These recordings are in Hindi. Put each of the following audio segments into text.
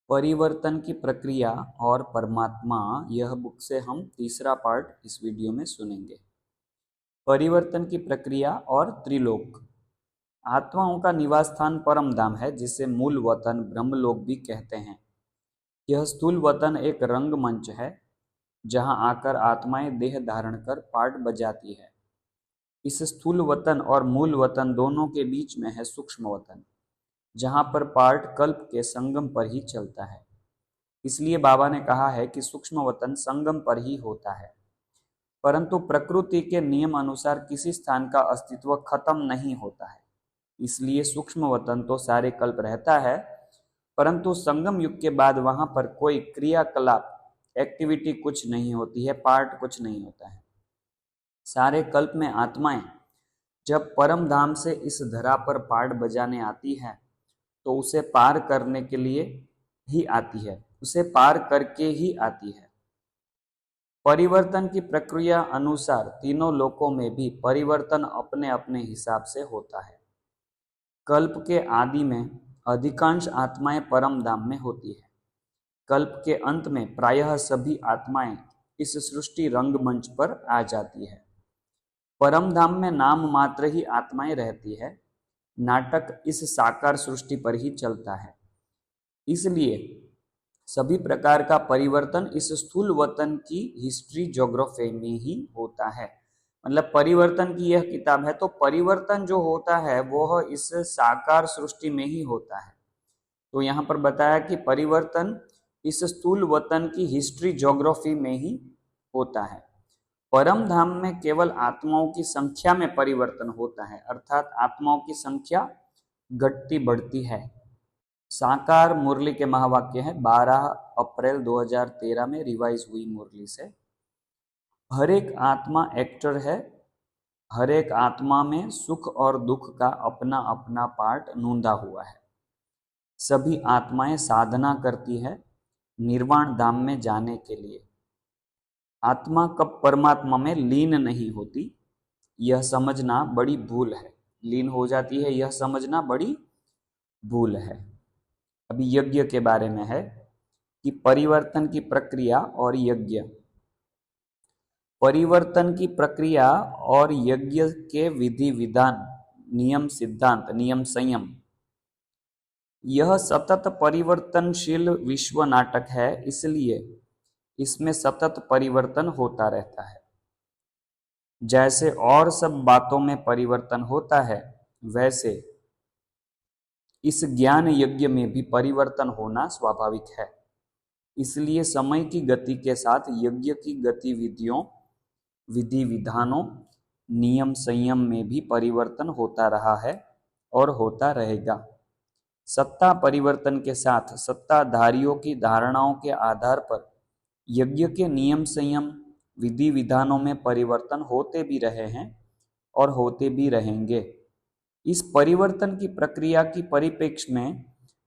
परिवर्तन की प्रक्रिया और परमात्मा, यह बुक से हम तीसरा पार्ट इस वीडियो में सुनेंगे। परिवर्तन की प्रक्रिया और त्रिलोक। आत्माओं का निवास स्थान परम धाम है, जिसे मूल वतन ब्रह्मलोक भी कहते हैं। यह स्थूल वतन एक रंगमंच है, जहां आकर आत्माएं देह धारण कर पार्ट बजाती है। इस स्थूल वतन और मूल वतन दोनों के बीच में है सूक्ष्म वतन, जहां पर पार्ट कल्प के संगम पर ही चलता है। इसलिए बाबा ने कहा है कि सूक्ष्म वतन संगम पर ही होता है। परंतु प्रकृति के नियम अनुसार किसी स्थान का अस्तित्व खत्म नहीं होता है, इसलिए सूक्ष्म वतन तो सारे कल्प रहता है, परंतु संगम युग के बाद वहां पर कोई क्रियाकलाप, एक्टिविटी कुछ नहीं होती है, पार्ट कुछ नहीं होता है। सारे कल्प में आत्माएं जब परम धाम से इस धरा पर पार्ट बजाने आती है, तो उसे पार करने के लिए ही आती है, उसे पार करके ही आती है। परिवर्तन की प्रक्रिया अनुसार तीनों लोकों में भी परिवर्तन अपने अपने हिसाब से होता है। कल्प के आदि में अधिकांश आत्माएं परम धाम में होती है। कल्प के अंत में प्रायः सभी आत्माएं इस सृष्टि रंगमंच पर आ जाती है। परम धाम में नाम मात्र ही आत्माएं रहती है। नाटक इस साकार सृष्टि पर ही चलता है। इसलिए सभी प्रकार का परिवर्तन इस स्थूल वतन की हिस्ट्री ज्योग्राफी में ही होता है। मतलब परिवर्तन की यह किताब है, तो परिवर्तन जो होता है वह इस साकार सृष्टि में ही होता है। तो यहाँ पर बताया कि परिवर्तन इस स्थूल वतन की हिस्ट्री ज्योग्राफी में ही होता है। परम धाम में केवल आत्माओं की संख्या में परिवर्तन होता है, अर्थात आत्माओं की संख्या घटती बढ़ती है। साकार मुरली के महावाक्य है, 12 अप्रैल 2013 में रिवाइज हुई मुरली से। हर एक आत्मा एक्टर है, हर एक आत्मा में सुख और दुख का अपना अपना पार्ट नूंदा हुआ है। सभी आत्माएं साधना करती है निर्वाण धाम में जाने के लिए। आत्मा कब परमात्मा में लीन नहीं होती, यह समझना बड़ी भूल है। लीन हो जाती है, यह समझना बड़ी भूल है। अभी यज्ञ के बारे में है कि परिवर्तन की प्रक्रिया और यज्ञ। परिवर्तन की प्रक्रिया और यज्ञ के विधि विधान, नियम सिद्धांत, नियम संयम, यह सतत परिवर्तनशील विश्व नाटक है, इसलिए इसमें सतत परिवर्तन होता रहता है। जैसे और सब बातों में परिवर्तन होता है, वैसे इस ज्ञान यज्ञ में भी परिवर्तन होना स्वाभाविक है। इसलिए समय की गति के साथ यज्ञ की गतिविधियों, विधि विधानों, नियम संयम में भी परिवर्तन होता रहा है और होता रहेगा। सत्ता परिवर्तन के साथ सत्ताधारियों की धारणाओं के आधार पर यज्ञ के नियम संयम, विधि विधानों में परिवर्तन होते भी रहे हैं और होते भी रहेंगे। इस परिवर्तन की प्रक्रिया की परिप्रेक्ष्य में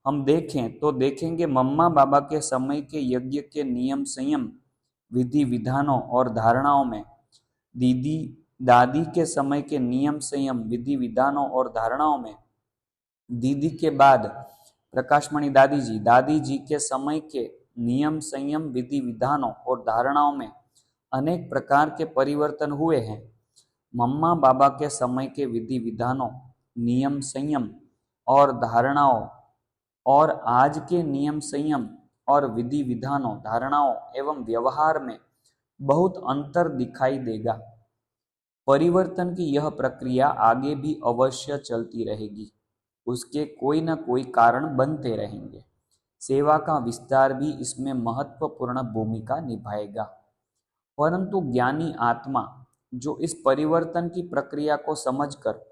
हम देखें तो देखेंगे मम्मा बाबा के समय के यज्ञ के नियम संयम, विधि विधानों और धारणाओं में, दीदी दादी के समय के नियम संयम, विधि विधानों और धारणाओं में, दीदी के बाद प्रकाशमणि दादी जी के समय के नियम संयम, विधि विधानों और धारणाओं में अनेक प्रकार के परिवर्तन हुए हैं। मम्मा बाबा के समय के विधि विधानों, नियम संयम और धारणाओं और आज के नियम संयम और विधि विधानों, धारणाओं एवं व्यवहार में बहुत अंतर दिखाई देगा। परिवर्तन की यह प्रक्रिया आगे भी अवश्य चलती रहेगी, उसके कोई न कोई कारण बनते रहेंगे। सेवा का विस्तार भी इसमें महत्वपूर्ण भूमिका निभाएगा। परंतु ज्ञानी आत्मा जो इस परिवर्तन की प्रक्रिया को समझकर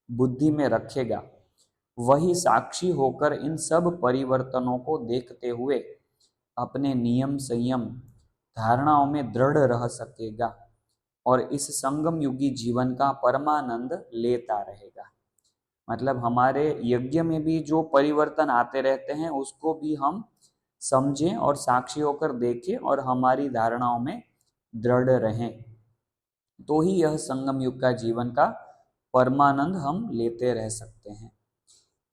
बुद्धि में रखेगा, वही साक्षी होकर इन सब परिवर्तनों को देखते हुए अपने नियम संयम, धारणाओं में दृढ़ रह सकेगा और इस संगम युगी जीवन का परमानंद लेता रहेगा। मतलब हमारे यज्ञ में भी जो परिवर्तन आते रहते हैं, उसको भी हम समझें और साक्षी होकर देखें और हमारी धारणाओं में दृढ़ रहें, तो ही यह संगम युग का जीवन का परमानंद हम लेते रह सकते हैं।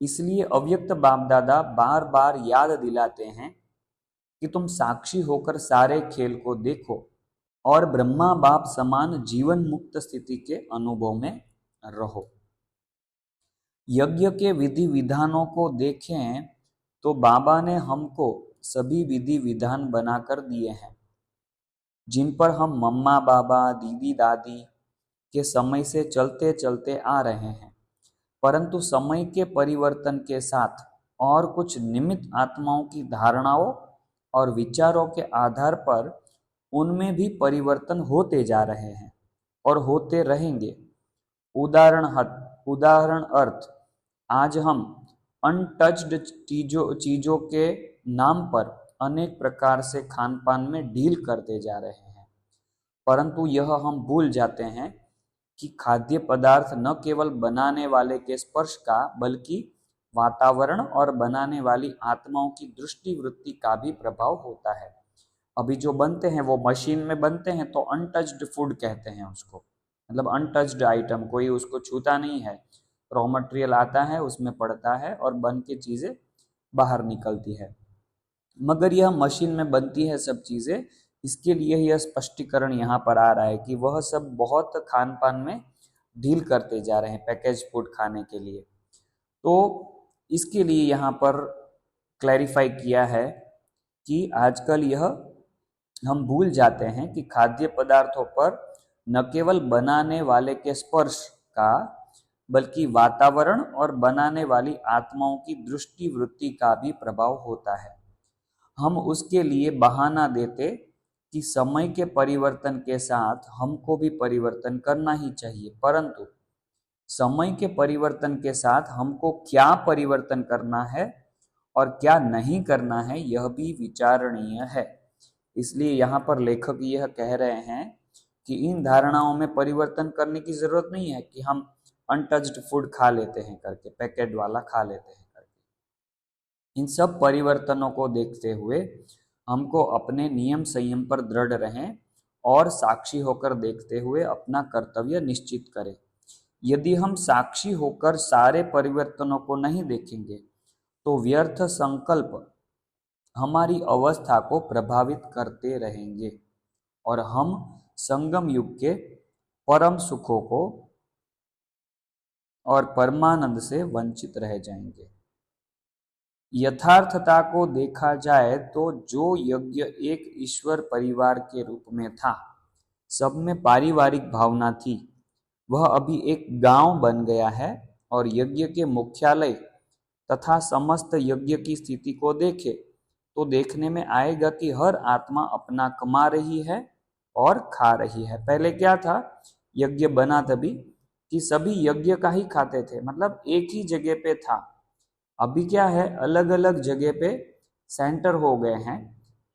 इसलिए अव्यक्त बाप दादा बार बार याद दिलाते हैं कि तुम साक्षी होकर सारे खेल को देखो और ब्रह्मा बाप समान जीवन मुक्त स्थिति के अनुभव में रहो। यज्ञ के विधि विधानों को देखें तो बाबा ने हमको सभी विधि विधान बनाकर दिए हैं, जिन पर हम मम्मा बाबा दीदी दादी के समय से चलते चलते आ रहे हैं, परंतु समय के परिवर्तन के साथ और कुछ निमित्त आत्माओं की धारणाओं और विचारों के आधार पर उनमें भी परिवर्तन होते जा रहे हैं और होते रहेंगे। उदाहरण अर्थ आज हम अनटच्ड चीजों के नाम पर अनेक प्रकार से खान पान में ढील करते जा रहे हैं, परंतु यह हम भूल जाते हैं कि खाद्य पदार्थ न केवल बनाने वाले के स्पर्श का बल्कि वातावरण और बनाने वाली आत्माओं की दृष्टि वृत्ति का भी प्रभाव होता है। अभी जो बनते हैं वो मशीन में बनते हैं तो अनटच्ड फूड कहते हैं उसको, मतलब अनटच्ड आइटम, कोई उसको छूता नहीं है। रॉ मटेरियल आता है, उसमें पड़ता है और बन के चीज़ें बाहर निकलती है। मगर यह मशीन में बनती है सब चीज़ें, इसके लिए यह स्पष्टीकरण यहाँ पर आ रहा है कि वह सब बहुत खान पान में ढील करते जा रहे हैं पैकेज फूड खाने के लिए। तो इसके लिए यहाँ पर क्लैरिफाई किया है कि आजकल यह हम भूल जाते हैं कि खाद्य पदार्थों पर न केवल बनाने वाले के स्पर्श का बल्कि वातावरण और बनाने वाली आत्माओं की दृष्टि वृत्ति का भी प्रभाव होता है। हम उसके लिए बहाना देते कि समय के परिवर्तन के साथ हमको भी परिवर्तन करना ही चाहिए, परंतु समय के परिवर्तन के साथ हमको क्या परिवर्तन करना है और क्या नहीं करना है यह भी विचारणीय है। इसलिए यहाँ पर लेखक यह कह रहे हैं कि इन धारणाओं में परिवर्तन करने की जरूरत नहीं है कि हम अनटच्ड फूड खा लेते हैं करके, पैकेट वाला खा लेते हैं करके। इन सब परिवर्तनों को देखते हुए हमको अपने नियम संयम पर दृढ़ रहें और साक्षी होकर देखते हुए अपना कर्तव्य निश्चित करें। यदि हम साक्षी होकर सारे परिवर्तनों को नहीं देखेंगे तो व्यर्थ संकल्प हमारी अवस्था को प्रभावित करते रहेंगे और हम संगम युग के परम सुखों को और परमानंद से वंचित रह जाएंगे। यथार्थता को देखा जाए तो जो यज्ञ एक ईश्वर परिवार के रूप में था, सब में पारिवारिक भावना थी, वह अभी एक गांव बन गया है और यज्ञ के मुख्यालय तथा समस्त यज्ञ की स्थिति को देखे तो देखने में आएगा कि हर आत्मा अपना कमा रही है और खा रही है। पहले क्या था, यज्ञ बना तभी कि सभी यज्ञ का ही खाते थे, मतलब एक ही जगह पे था। अभी क्या है, अलग अलग जगह पे सेंटर हो गए हैं,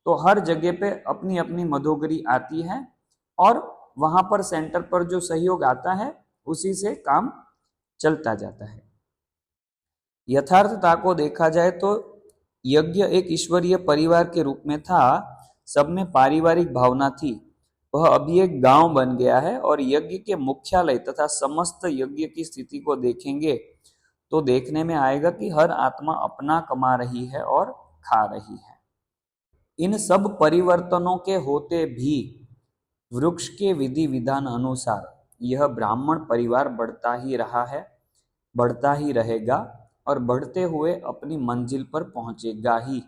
तो हर जगह पे अपनी अपनी मदोगरी आती है और वहां पर सेंटर पर जो सहयोग आता है उसी से काम चलता जाता है। यथार्थता को देखा जाए तो यज्ञ एक ईश्वरीय परिवार के रूप में था, सब में पारिवारिक भावना थी, वह अभी एक गांव बन गया है और यज्ञ के मुख्यालय तथा समस्त यज्ञ की स्थिति को देखेंगे तो देखने में आएगा कि हर आत्मा अपना कमा रही है और खा रही है। इन सब परिवर्तनों के होते भी वृक्ष के विधि विधान अनुसार यह ब्राह्मण परिवार बढ़ता ही रहा है, बढ़ता ही रहेगा और बढ़ते हुए अपनी मंजिल पर पहुंचेगा ही,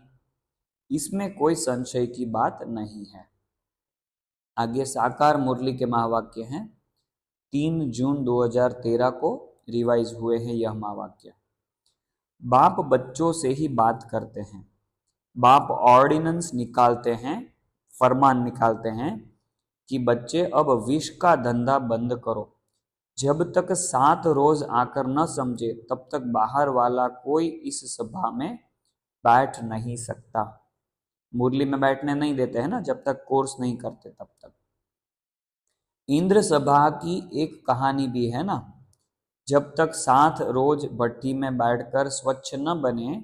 इसमें कोई संशय की बात नहीं है। आगे साकार मुरली के महावाक्य हैं। 3 जून 2013 को रिवाइज हुए हैं यह महावाक्य। बाप बच्चों से ही बात करते हैं, बाप ऑर्डिनेंस निकालते हैं, फरमान निकालते हैं कि बच्चे अब विष का धंधा बंद करो। जब तक 7 रोज आकर न समझे तब तक बाहर वाला कोई इस सभा में बैठ नहीं सकता। मुरली में बैठने नहीं देते हैं ना, जब तक कोर्स नहीं करते तब तक। इंद्र सभा की एक कहानी भी है ना, जब तक 7 रोज भट्टी में बैठकर स्वच्छ न बने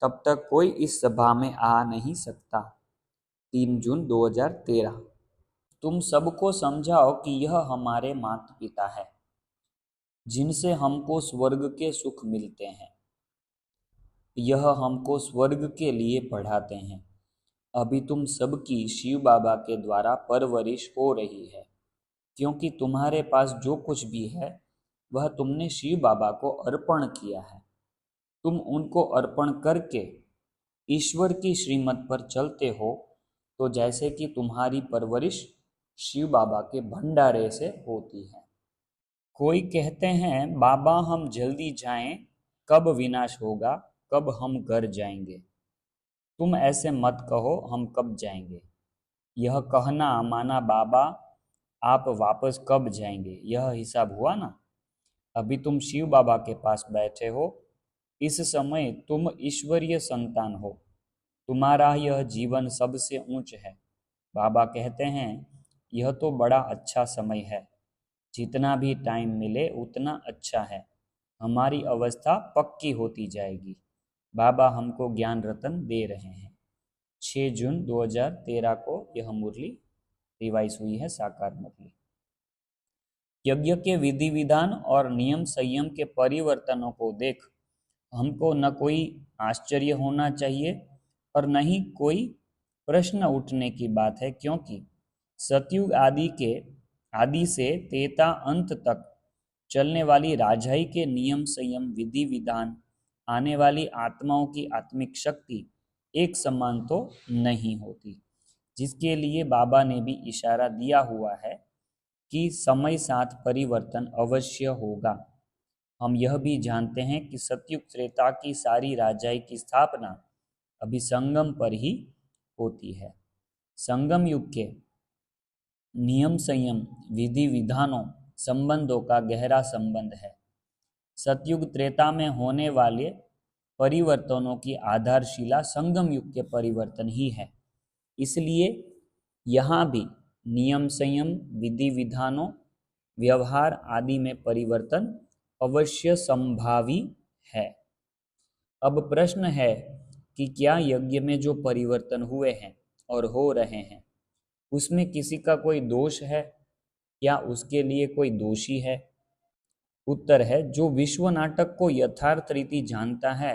तब तक कोई इस सभा में आ नहीं सकता। 3 जून 2013। तुम सबको समझाओ कि यह हमारे माता पिता है जिनसे हमको स्वर्ग के सुख मिलते हैं। यह हमको स्वर्ग के लिए पढ़ाते हैं। अभी तुम सबकी शिव बाबा के द्वारा परवरिश हो रही है, क्योंकि तुम्हारे पास जो कुछ भी है वह तुमने शिव बाबा को अर्पण किया है। तुम उनको अर्पण करके ईश्वर की श्रीमत पर चलते हो, तो जैसे कि तुम्हारी परवरिश शिव बाबा के भंडारे से होती है। कोई कहते हैं बाबा हम जल्दी जाएं, कब विनाश होगा, कब हम घर जाएंगे। तुम ऐसे मत कहो हम कब जाएंगे। यह कहना माना बाबा आप वापस कब जाएंगे, यह हिसाब हुआ ना। अभी तुम शिव बाबा के पास बैठे हो, इस समय तुम ईश्वरीय संतान हो, तुम्हारा यह जीवन सबसे ऊंच है। बाबा कहते हैं यह तो बड़ा अच्छा समय है, जितना भी टाइम मिले उतना अच्छा है, हमारी अवस्था पक्की होती जाएगी। बाबा हमको ज्ञान रतन दे रहे हैं। 6 जून 2013 को यह मुरली रिवाइज हुई है, साकार मुरली। यज्ञ के विधि विधान और नियम संयम के परिवर्तनों को देख हमको न कोई आश्चर्य होना चाहिए और न ही कोई प्रश्न उठने की बात है, क्योंकि सतयुग आदि से तेता अंत तक चलने वाली राजाई के नियम संयम विधि विधान, आने वाली आत्माओं की आत्मिक शक्ति एक समान तो नहीं होती, जिसके लिए बाबा ने भी इशारा दिया हुआ है कि समय साथ परिवर्तन अवश्य होगा। हम यह भी जानते हैं कि सतयुग त्रेता की सारी राजाई की स्थापना अभी संगम पर ही होती है। संगम युग के नियम संयम विधि विधानों संबंधों का गहरा संबंध है। सतयुग त्रेता में होने वाले परिवर्तनों की आधारशिला संगम युग के परिवर्तन ही है। इसलिए यहाँ भी नियम संयम विधि विधानों व्यवहार आदि में परिवर्तन अवश्य संभावी है। अब प्रश्न है कि क्या यज्ञ में जो परिवर्तन हुए हैं और हो रहे हैं उसमें किसी का कोई दोष है या उसके लिए कोई दोषी है। उत्तर है जो विश्व नाटक को यथार्थ रीति जानता है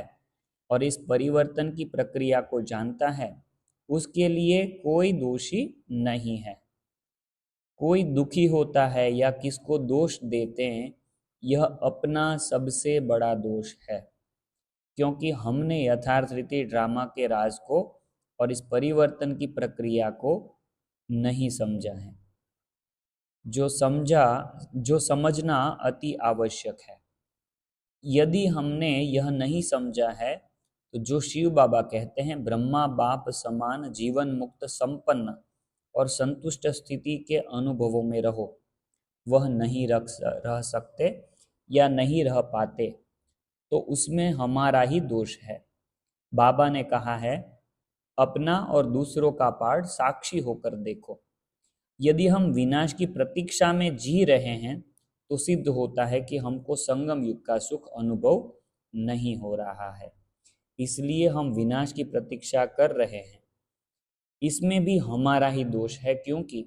और इस परिवर्तन की प्रक्रिया को जानता है, उसके लिए कोई दोषी नहीं है। कोई दुखी होता है या किसको दोष देते हैं, यह अपना सबसे बड़ा दोष है, क्योंकि हमने यथार्थ रीति ड्रामा के राज को और इस परिवर्तन की प्रक्रिया को नहीं समझा है। जो समझना अति आवश्यक है। यदि हमने यह नहीं समझा है तो जो शिव बाबा कहते हैं ब्रह्मा बाप समान जीवन मुक्त संपन्न और संतुष्ट स्थिति के अनुभवों में रहो, वह नहीं रह सकते या नहीं रह पाते, तो उसमें हमारा ही दोष है। बाबा ने कहा है अपना और दूसरों का पाठ साक्षी होकर देखो। यदि हम विनाश की प्रतीक्षा में जी रहे हैं तो सिद्ध होता है कि हमको संगम युग का सुख अनुभव नहीं हो रहा है, इसलिए हम विनाश की प्रतीक्षा कर रहे हैं। इसमें भी हमारा ही दोष है, क्योंकि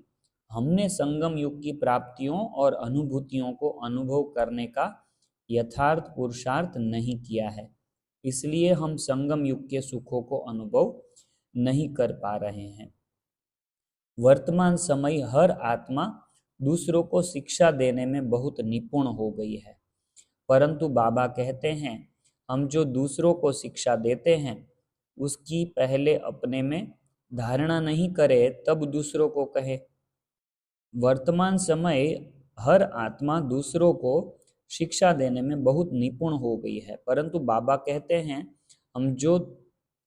हमने संगम युग की प्राप्तियों और अनुभूतियों को अनुभव करने का यथार्थ पुरुषार्थ नहीं किया है, इसलिए हम संगम युग के सुखों को अनुभव नहीं कर पा रहे हैं। वर्तमान समय हर आत्मा दूसरों को शिक्षा देने में बहुत निपुण हो गई है, परंतु बाबा कहते हैं हम जो दूसरों को शिक्षा देते हैं उसकी पहले अपने में धारणा नहीं करे तब दूसरों को कहे। वर्तमान समय हर आत्मा दूसरों को शिक्षा देने में बहुत निपुण हो गई है, परंतु बाबा कहते हैं हम जो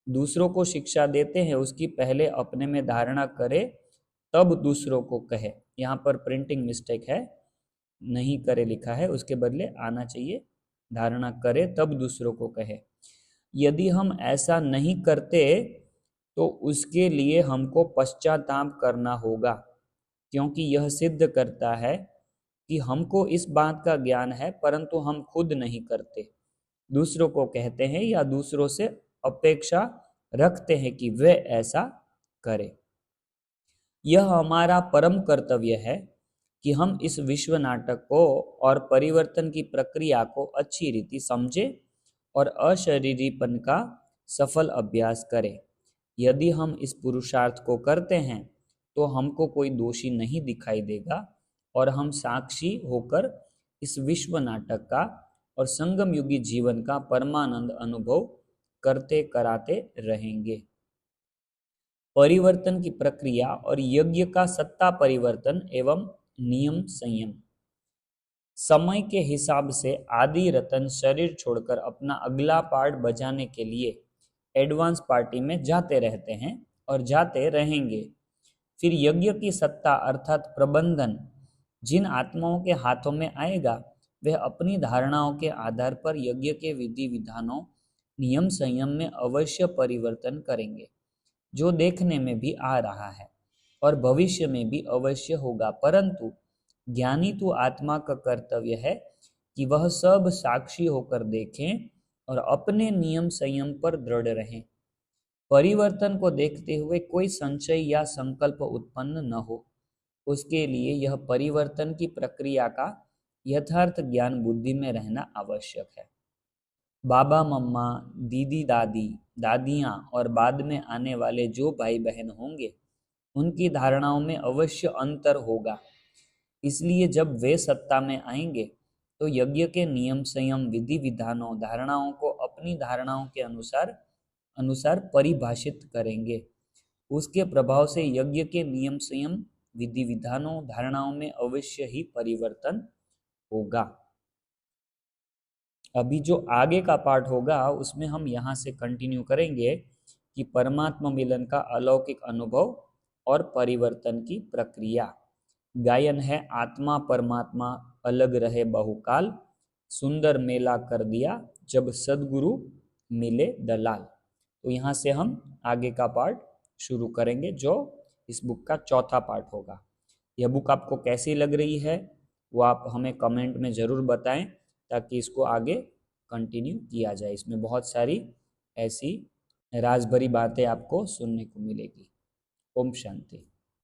दूसरों को शिक्षा देते हैं उसकी पहले अपने में धारणा करे तब दूसरों को कहे। यहाँ पर प्रिंटिंग मिस्टेक है, नहीं करे लिखा है, उसके बदले आना चाहिए धारणा करे तब दूसरों को कहे। यदि हम ऐसा नहीं करते तो उसके लिए हमको पश्चाताप करना होगा, क्योंकि यह सिद्ध करता है कि हमको इस बात का ज्ञान है परंतु हम खुद नहीं करते, दूसरों को कहते हैं या दूसरों से अपेक्षा रखते हैं कि वे ऐसा करें। यह हमारा परम कर्तव्य है कि हम इस विश्व नाटक को और परिवर्तन की प्रक्रिया को अच्छी रीति समझे और अशरीरीपन का सफल अभ्यास करें। यदि हम इस पुरुषार्थ को करते हैं तो हमको कोई दोषी नहीं दिखाई देगा और हम साक्षी होकर इस विश्व नाटक का और संगम युगी जीवन का परमानंद अनुभव करते कराते रहेंगे। परिवर्तन की प्रक्रिया और यज्ञ का सत्ता परिवर्तन एवं नियम संयम। समय के हिसाब से आदि रतन शरीर छोड़कर अपना अगला पार्ट बजाने के लिए एडवांस पार्टी में जाते रहते हैं और जाते रहेंगे। फिर यज्ञ की सत्ता अर्थात प्रबंधन जिन आत्माओं के हाथों में आएगा वे अपनी धारणाओं के आधार पर यज्ञ के विधि विधानों नियम संयम में अवश्य परिवर्तन करेंगे, जो देखने में भी आ रहा है और भविष्य में भी अवश्य होगा। परंतु ज्ञानी तो आत्मा का कर्तव्य है कि वह सब साक्षी होकर देखें और अपने नियम संयम पर दृढ़ रहें। परिवर्तन को देखते हुए कोई संशय या संकल्प उत्पन्न न हो। उसके लिए यह परिवर्तन की प्रक्रिया का यथार्थ ज्ञान बुद्धि में रहना आवश्यक है। बाबा मम्मा, दीदी दादी, दादियाँ और बाद में आने वाले जो भाई बहन होंगे उनकी धारणाओं में अवश्य अंतर होगा। इसलिए जब वे सत्ता में आएंगे तो यज्ञ के नियम संयम विधि विधानों धारणाओं को अपनी धारणाओं के अनुसार परिभाषित करेंगे। उसके प्रभाव से यज्ञ के नियम संयम विधि विधानों धारणाओं में अवश्य ही परिवर्तन होगा। अभी जो आगे का पार्ट होगा उसमें हम यहाँ से कंटिन्यू करेंगे कि परमात्मा मिलन का अलौकिक अनुभव और परिवर्तन की प्रक्रिया। गायन है आत्मा परमात्मा अलग रहे बहुकाल, सुंदर मेला कर दिया जब सदगुरु मिले दलाल। तो यहाँ से हम आगे का पार्ट शुरू करेंगे जो इस बुक का चौथा पार्ट होगा। यह बुक आपको कैसी लग रही है वो आप हमें कमेंट में ज़रूर बताएं ताकि इसको आगे कंटिन्यू किया जाए। इसमें बहुत सारी ऐसी राज भरी बातें आपको सुनने को मिलेगी। ओम शांति।